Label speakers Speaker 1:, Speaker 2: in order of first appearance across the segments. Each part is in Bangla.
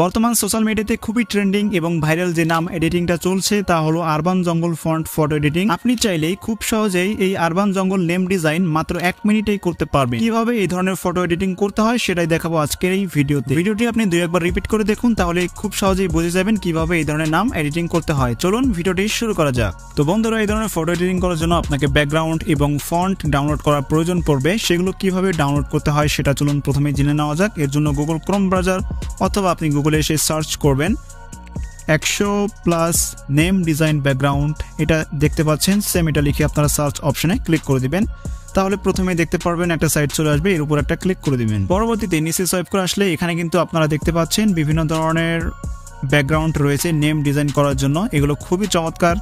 Speaker 1: বর্তমান সোশ্যাল মিডিয়াতে খুবই ট্রেন্ডিং এবং ভাইরাল যে নাম এডিটিংটা চলছে তা হলো আরবান জঙ্গল ফন্ট ফটো এডিটিং। আপনি চাইলেই খুব সহজেই এই আরবান জঙ্গল নেম ডিজাইন মাত্র 1 মিনিটেই করতে পারবেন। কিভাবে এই ধরনের ফটো এডিটিং করতে হয় সেটাই দেখাবো আজকের এই ভিডিওতে। ভিডিওটি আপনি 2-1 বার রিপিট করে দেখুন, তাহলে খুব সহজেই বুঝে যাবেন কিভাবে এই ধরনের নাম এডিটিং করতে হয়। চলুন ভিডিওটি শুরু করা যাক। তো বন্ধুরা, এই ধরনের ফটো এডিটিং করার জন্য আপনাকে ব্যাকগ্রাউন্ড এবং ফন্ট ডাউনলোড করার প্রয়োজন পড়বে। সেগুলো কিভাবে ডাউনলোড করতে হয় সেটা চলুন প্রথমে জেনে নেওয়া যাক। এর জন্য গুগল ক্রোম ব্রাউজার অথবা আপনি গুগলে এসে সার্চ করবেন 100+ নেম ডিজাইন ব্যাকগ্রাউন্ড। এটা দেখতে পাচ্ছেন, সেম এটা লিখে আপনারা সার্চ অপশনে ক্লিক করে দিবেন। তাহলে প্রথমে দেখতে পারবেন একটা সাইট চলে আসবে, এর উপর একটা ক্লিক করে দিবেন। পরবর্তীতে নিচে সোয়াইপ করে আসলে এখানে কিন্তু আপনারা দেখতে পাচ্ছেন বিভিন্ন ধরনের ব্যাকগ্রাউন্ড রয়েছে নেম ডিজাইন করার জন্য। এগুলো খুবই চমৎকার,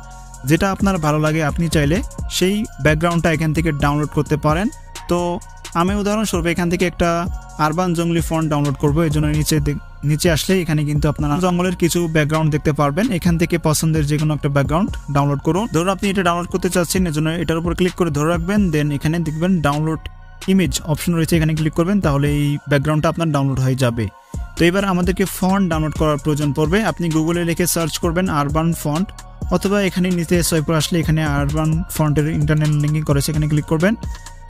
Speaker 1: যেটা আপনার ভালো লাগে আপনি চাইলে সেই ব্যাকগ্রাউন্ডটা এখান থেকে ডাউনলোড করতে পারেন। তো আমি উদাহরণস্বরূপ এখান থেকে একটা আরবান জঙ্গলি ফন্ট ডাউনলোড করবো। এর জন্য নিচে আসলে এখানে কিন্তু আপনারা জঙ্গলের কিছু ব্যাকগ্রাউন্ড দেখতে পারবেন। এখান থেকে পছন্দের যে কোনো একটা ব্যাকগ্রাউন্ড ডাউনলোড করুন। ধরুন আপনি এটা ডাউনলোড করতে চাচ্ছেন, এর জন্য এটার উপর ক্লিক করে ধরে রাখবেন। দেন এখানে দেখবেন ডাউনলোড ইমেজ অপশন রয়েছে, এখানে ক্লিক করবেন, তাহলে এই ব্যাকগ্রাউন্ডটা আপনার ডাউনলোড হয়ে যাবে। তো এবার আমাদেরকে ফন্ট ডাউনলোড করার প্রয়োজন পড়বে। আপনি গুগলে লিখে সার্চ করবেন আরবান ফন্ট, অথবা এখানে নিচে সোয়াইপ করে আসলে এখানে আরবান ফন্টের ইন্টারনেট লিঙ্কিং করেছে, এখানে ক্লিক করবেন।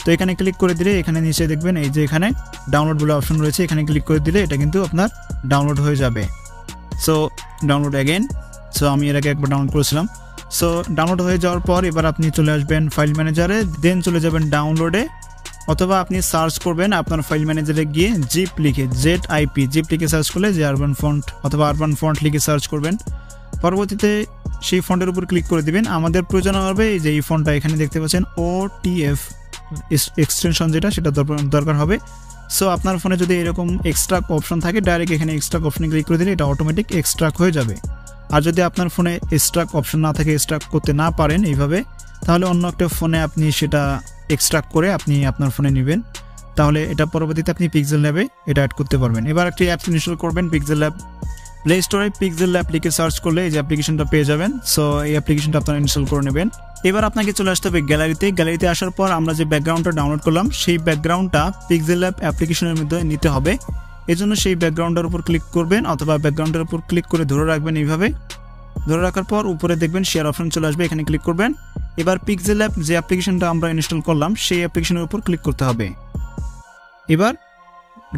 Speaker 1: তো এখানে ক্লিক করে দিলে এখানে নিচে দেখবেন এই যে এখানে ডাউনলোড বলে অপশন রয়েছে, এখানে ক্লিক করে দিলে এটা কিন্তু আপনার ডাউনলোড হয়ে যাবে। So download again. সো আমি এর আগে একবার ডাউনলোড করেছিলাম। সো ডাউনলোড হয়ে যাওয়ার পর এবার আপনি চলে আসবেন ফাইল ম্যানেজারে, দেন চলে যাবেন ডাউনলোডে, অথবা আপনি সার্চ করবেন আপনার ফাইল ম্যানেজারে গিয়ে জিপ লিখে জিপ লিখে সার্চ করলে যে আরবান ফন্ট অথবা আরবান ফন্ট লিখে সার্চ করবেন। পরবর্তীতে সেই ফন্টের উপর ক্লিক করে দিবেন। আমাদের প্রয়োজন হবে যে এই ফন্টটা এখানে দেখতে পাচ্ছেন OTF এক্সটেনশন, যেটা সেটা দরকার হবে। সো আপনার ফোনে যদি এরকম এক্সট্রাক্ট অপশন থাকে, ডাইরেক্ট এখানে এক্সট্রাক্ট অপশনে ক্লিক করে দিলে এটা অটোমেটিক এক্সট্রাক্ট হয়ে যাবে। আর যদি আপনার ফোনে এক্সট্রাক্ট অপশন না থাকে, এক্সট্রাক্ট করতে না পারেন এইভাবে, তাহলে অন্য একটা ফোনে আপনি সেটা এক্সট্রাক্ট করে আপনি আপনার ফোনে নেবেন। তাহলে এটা পরবর্তীতে আপনি পিক্সেল ল্যাবে এটা অ্যাড করতে পারবেন। এবার একটি অ্যাপস ইনস্টল করবেন, পিক্সেল ল্যাব। প্লে স্টোরে পিক্সেল ল্যাব লিখে সার্চ করলে এই যে অ্যাপ্লিকেশনটা পেয়ে যাবেন। সো এই অ্যাপ্লিকেশনটা আপনারা ইনস্টল করে নেবেন। এবার আপনাকে চলে আসতে হবে গ্যালারিতে আসার পর আমরা যে ব্যাকগ্রাউন্ডটা ডাউনলোড করলাম সেই ব্যাকগ্রাউন্ডটা পিক্সেল ল্যাব অ্যাপ্লিকেশনের মধ্যে নিতে হবে। এজন্য সেই ব্যাকগ্রাউন্ডের উপর ক্লিক করবেন, অথবা ব্যাকগ্রাউন্ডের উপর ক্লিক করে ধরে রাখবেন। এইভাবে ধরে রাখার পর উপরে দেখবেন শেয়ার অপশন চলে আসবে, এখানে ক্লিক করবেন। এবার পিক্সেল ল্যাব যে অ্যাপ্লিকেশনটা আমরা ইনস্টল করলাম সেই অ্যাপ্লিকেশনের উপর ক্লিক করতে হবে। এবার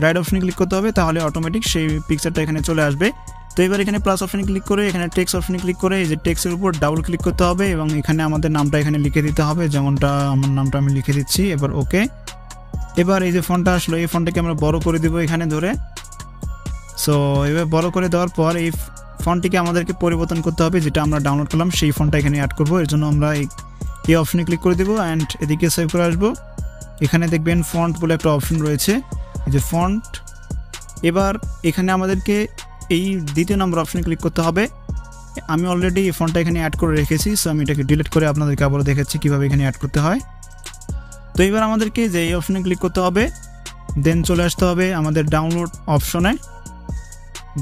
Speaker 1: রাইট অপশনে ক্লিক করতে হবে, তাহলে অটোমেটিক সেই পিকচারটা এখানে চলে আসবে। তো এবার এখানে প্লাস অপশনে ক্লিক করে এখানে টেক্সট অপশনে ক্লিক করে এই যে টেক্সটের উপর ডাবল ক্লিক করতে হবে এবং এখানে আমাদের নামটা এখানে লিখে দিতে হবে, যেমনটা আমার নামটা আমি লিখে দিচ্ছি। এবার ওকে। এবার এই যে ফন্টটা আসলো, এই ফন্টটাকে আমরা বড় করে দিব এখানে ধরে। সো এবার বড় করে দেওয়ার পর এই ফন্টটিকে আমাদেরকে পরিবর্তন করতে হবে, যেটা আমরা ডাউনলোড করলাম সেই ফন্টটা এখানে অ্যাড করবো। এর জন্য আমরা এই অপশনে ক্লিক করে দেবো অ্যান্ড এদিকে সেভ করে আসবো। এখানে দেখবেন ফন্ট বলে একটা অপশন রয়েছে, এই যে ফন্ট। এবার এখানে আমাদেরকে এই দ্বিতীয় নম্বর অপশনে ক্লিক করতে হবে। আমি অলরেডি এই ফন্টটা এখানে অ্যাড করে রেখেছি, সো আমি এটাকে ডিলিট করে আপনাদেরকে আবার দেখাচ্ছি কীভাবে এখানে অ্যাড করতে হয়। তো এবার আমাদেরকে যে এই অপশনে ক্লিক করতে হবে, দেন চলে আসতে হবে আমাদের ডাউনলোড অপশনে।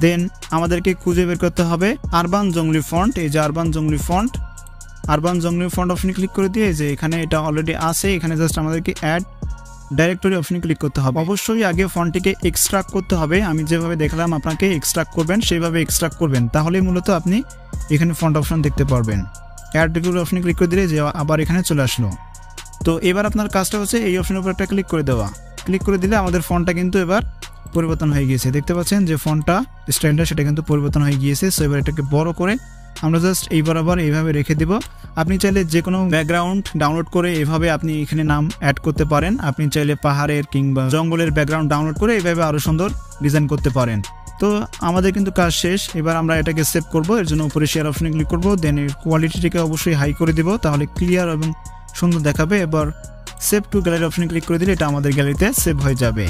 Speaker 1: দেন আমাদেরকে খুঁজে বের করতে হবে আরবান জঙ্গলি ফন্ট। এই যে আরবান জঙ্গলি ফন্ট অপশনে ক্লিক করে দিয়ে যে এখানে এটা অলরেডি আছে, এখানে জাস্ট আমাদেরকে অ্যাড ডাইরেক্টরি অপশনে ক্লিক করতে হবে। অবশ্যই আগে ফন্টটিকে এক্সট্রাক্ট করতে হবে। আমি যেভাবে দেখলাম আপনাকে এক্সট্রাক্ট করবেন সেইভাবে এক্সট্রাক্ট করবেন, তাহলেই মূলত আপনি এখানে ফন্ট অপশন দেখতে পারবেন। অ্যাড ডাইরেক্টরি অপশনে ক্লিক করে দিলে যে আবার এখানে চলে আসলো। তো এবার আপনার কাজটা হচ্ছে এই অপশনের উপর একটা ক্লিক করে দেওয়া। ক্লিক করে দিলে আমাদের ফন্টটা কিন্তু এবার পরিবর্তন হয়ে গিয়েছে। দেখতে পাচ্ছেন যে ফন্টটা স্টাইলটা সেটা কিন্তু পরিবর্তন হয়ে গিয়েছে। সো এবার এটাকে বড় করে আমরা জাস্ট এই বরাবর এইভাবে রেখে দেব। আপনি চাইলে যে কোনো ব্যাকগ্রাউন্ড ডাউনলোড করে এভাবে আপনি এখানে নাম অ্যাড করতে পারেন। আপনি চাইলে পাহাড়ের কিংবা জঙ্গলের ব্যাকগ্রাউন্ড ডাউনলোড করে এইভাবে আরও সুন্দর ডিজাইন করতে পারেন। তো আমাদের কিন্তু কাজ শেষ। এবার আমরা এটাকে সেভ করব। এর জন্য উপরে শেয়ার অপশনে ক্লিক করব, দেন এর কোয়ালিটিটাকে অবশ্যই হাই করে দেব, তাহলে ক্লিয়ার এবং সুন্দর দেখাবে। এবার সেভ টু গ্যালারি অপশনে ক্লিক করে দিলে এটা আমাদের গ্যালারিতে সেভ হয়ে যাবে।